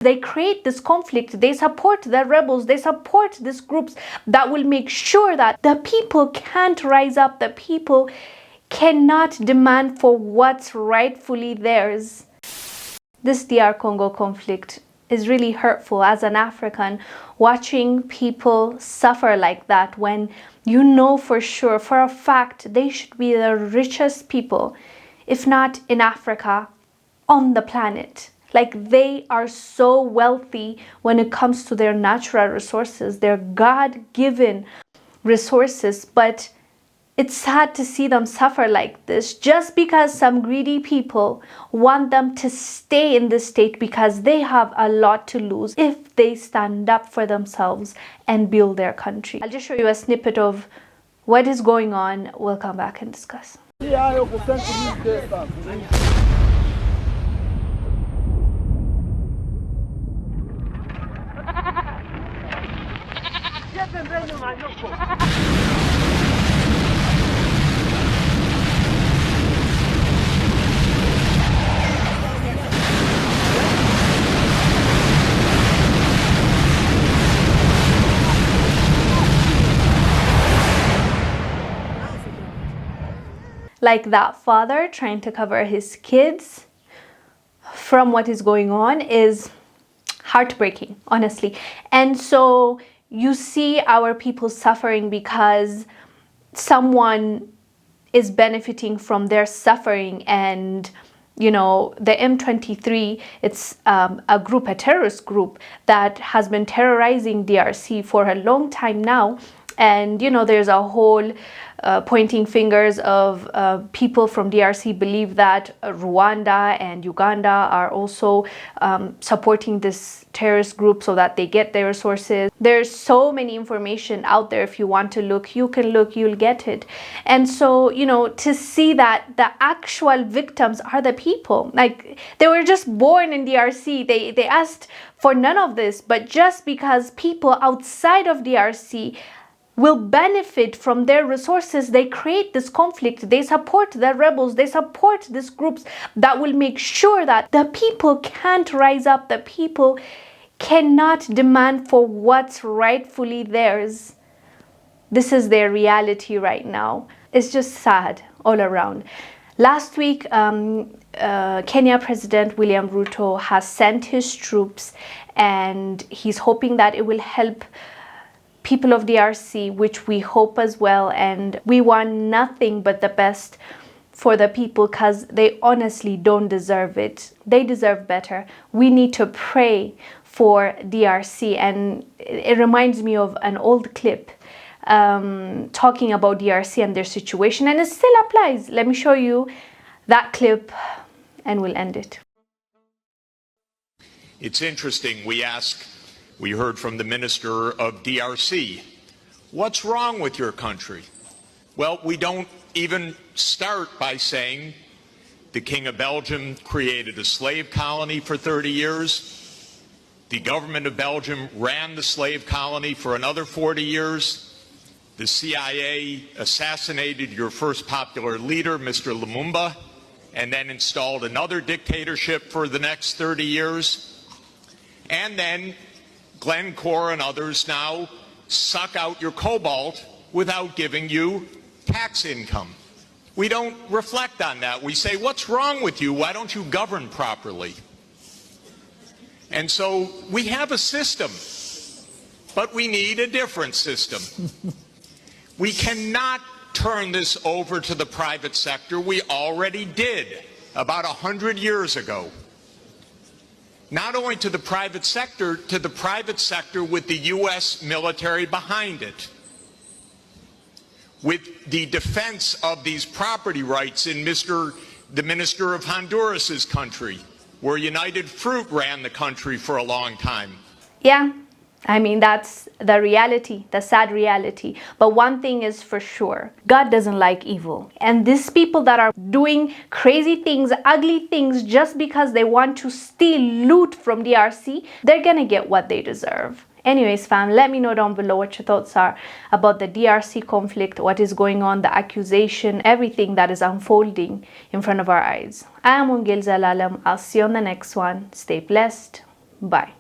They create this conflict, they support the rebels, they support these groups that will make sure that the people can't rise up, the people cannot demand for what's rightfully theirs. This DR Congo conflict is really hurtful as an African, watching people suffer like that when you know for sure, for a fact, they should be the richest people, if not in Africa, on the planet. Like, they are so wealthy when it comes to their natural resources, their God-given resources, but it's sad to see them suffer like this just because some greedy people want them to stay in this state because they have a lot to lose if they stand up for themselves and build their country. I'll just show you a snippet of what is going on. We'll come back and discuss. Like that father trying to cover his kids from what is going on is heartbreaking, honestly. And so you see our people suffering because someone is benefiting from their suffering. And you know, the M23, it's a group, a terrorist group that has been terrorizing DRC for a long time now. And you know, there's a whole pointing fingers of people from DRC believe that Rwanda and Uganda are also supporting this terrorist group so that they get their resources. There's so many information out there. If you want to look, you can look, you'll get it. And so, you know, to see that the actual victims are the people, like they were just born in DRC. They asked for none of this, but just because people outside of DRC will benefit from their resources, they create this conflict, they support the rebels, they support these groups that will make sure that the people can't rise up, the people cannot demand for what's rightfully theirs. This is their reality right now. It's just sad all around. Last week, Kenya President William Ruto has sent his troops, and he's hoping that it will help people of DRC, which we hope as well, and we want nothing but the best for the people because they honestly don't deserve it. They deserve better. We need to pray for DRC, and it reminds me of an old clip talking about DRC and their situation, and it still applies. Let me show you that clip and we'll end it. It's interesting, we heard from the minister of DRC. What's wrong with your country? Well, we don't even start by saying the King of Belgium created a slave colony for 30 years. The government of Belgium ran the slave colony for another 40 years. The CIA assassinated your first popular leader, Mr. Lumumba, and then installed another dictatorship for the next 30 years. And then Glencore and others now suck out your cobalt without giving you tax income. We don't reflect on that. We say, what's wrong with you? Why don't you govern properly? And so we have a system, but we need a different system. We cannot turn this over to the private sector. We already did about 100 years ago. Not only to the private sector with the U.S. military behind it, with the defense of these property rights in the minister of Honduras's country, where United Fruit ran the country for a long time. Yeah, I mean, that's the reality, the sad reality. But one thing is for sure, God doesn't like evil. And these people that are doing crazy things, ugly things, just because they want to steal loot from DRC, they're gonna get what they deserve. Anyways, fam, let me know down below what your thoughts are about the DRC conflict, what is going on, the accusation, everything that is unfolding in front of our eyes. I am Wongel Zelalem. I'll see you on the next one. Stay blessed. Bye.